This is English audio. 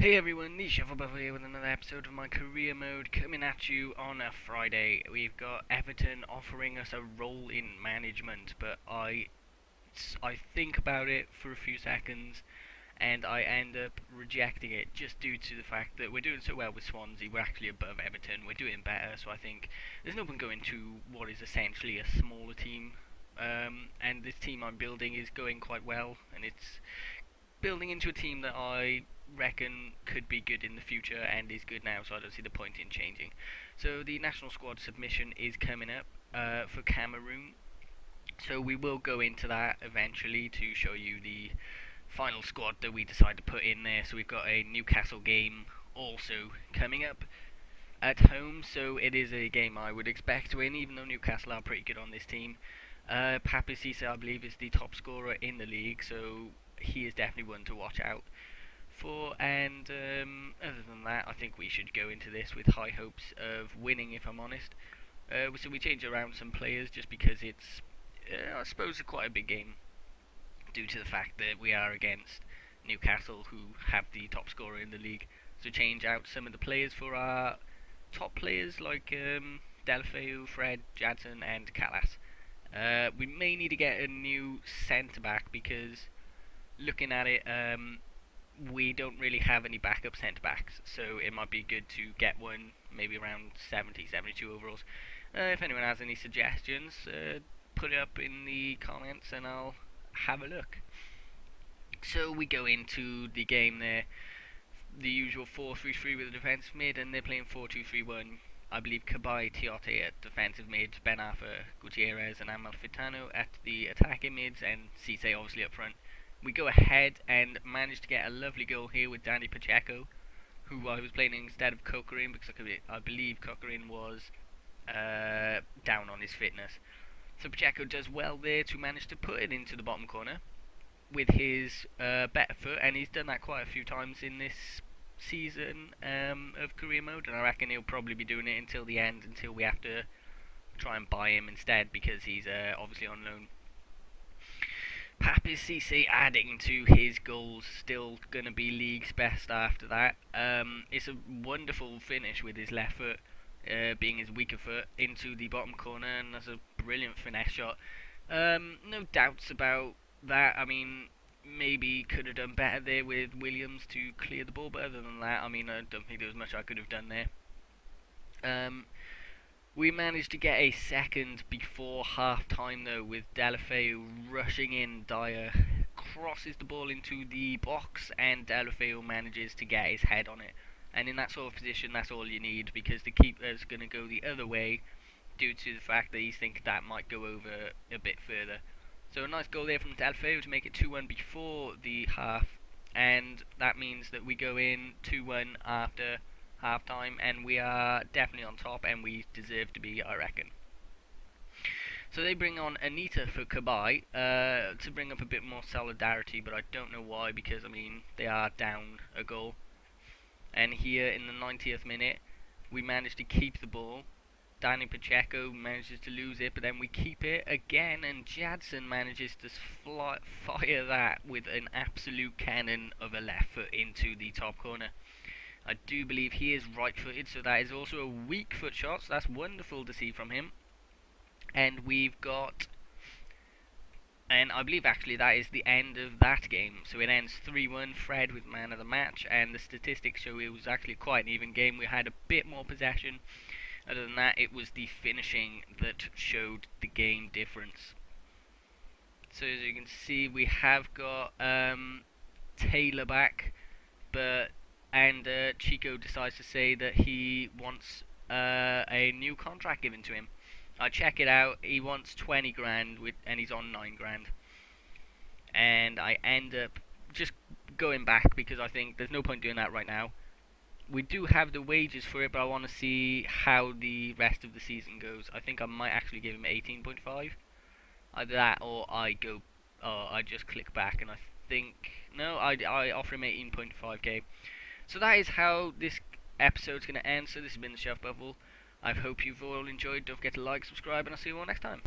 Hey everyone, TheShuffleBuffle here with another episode of my career mode coming at you on a Friday. We've got Everton offering us a role in management, but I think about it for a few seconds and I end up rejecting it just due to the fact that we're doing so well with Swansea. We're actually above Everton, we're doing better, so I think there's no point going to what is essentially a smaller team. And this team I'm building is going quite well, and it's building into a team that I reckon could be good in the future and is good now, so I don't see the point in changing. So the national squad submission is coming up for Cameroon, so we will go into that eventually to show you the final squad that we decide to put in there. So we've got a Newcastle game also coming up at home, so it is a game I would expect to win, even though Newcastle are pretty good on this team. Papi Cisse, I believe, is the top scorer in the league, so he is definitely one to watch out for. And other than that, I think we should go into this with high hopes of winning, if I'm honest. So we change around some players just because it's, I suppose, quite a big game due to the fact that we are against Newcastle, who have the top scorer in the league. So change out some of the players for our top players like Delafeu, Fred, Jadson and Callas. We may need to get a new centre back because looking at it, we don't really have any backup centre backs, so it might be good to get one, maybe around 70, 72 overalls. If anyone has any suggestions, put it up in the comments and I'll have a look. So we go into the game there, the usual 4-3-3 with a defensive mid, and they're playing 4-2-3-1. I believe Cabai, Tiote at defensive mid, Ben Arfa, Gutierrez and Amalfitano at the attacking mids, and Cisse obviously up front. We go ahead and manage to get a lovely goal here with Danny Pacheco, who I was playing instead of Coquelin because I believe Coquelin was down on his fitness. So Pacheco does well there to manage to put it into the bottom corner with his better foot, and he's done that quite a few times in this season of career mode, and I reckon he'll probably be doing it until the end, until we have to try and buy him instead because he's obviously on loan. Papi Cisse adding to his goals, still going to be league's best after that. It's a wonderful finish with his left foot being his weaker foot into the bottom corner, and that's a brilliant finesse shot. No doubts about that. I mean, maybe could have done better there with Williams to clear the ball, but other than that, I mean, I don't think there was much I could have done there. We managed to get a second before half time though, with Delafeu rushing in. Dyer crosses the ball into the box and Delafeu manages to get his head on it. And in that sort of position, that's all you need, because the keeper's going to go the other way due to the fact that he thinks that might go over a bit further. So a nice goal there from Delafeu to make it 2-1 before the half, and that means that we go in 2-1 after half time, and we are definitely on top, and we deserve to be, I reckon. So they bring on Anita for Cabai to bring up a bit more solidarity, but I don't know why, because I mean they are down a goal. And here in the 90th minute, we manage to keep the ball. Danny Pacheco manages to lose it, but then we keep it again, and Jadson manages to fire that with an absolute cannon of a left foot into the top corner. I do believe he is right-footed, so that is also a weak foot shot, so that's wonderful to see from him. And we've got, and I believe actually that is the end of that game. So it ends 3-1, Fred with man of the match, and the statistics show it was actually quite an even game. We had a bit more possession. Other than that, it was the finishing that showed the game difference. So as you can see, we have got Taylor back, and Chico decides to say that he wants a new contract given to him. I check it out, he wants 20 grand and he's on 9 grand. And I end up just going back because I think there's no point doing that right now. We do have the wages for it, but I want to see how the rest of the season goes. I think I might actually give him 18.5. Either that or I just click back, and I think, no, I offer him 18.5k. So that is how this episode's going to end. So this has been the TheShuffleBuffle. I hope you've all enjoyed. Don't forget to like, subscribe, and I'll see you all next time.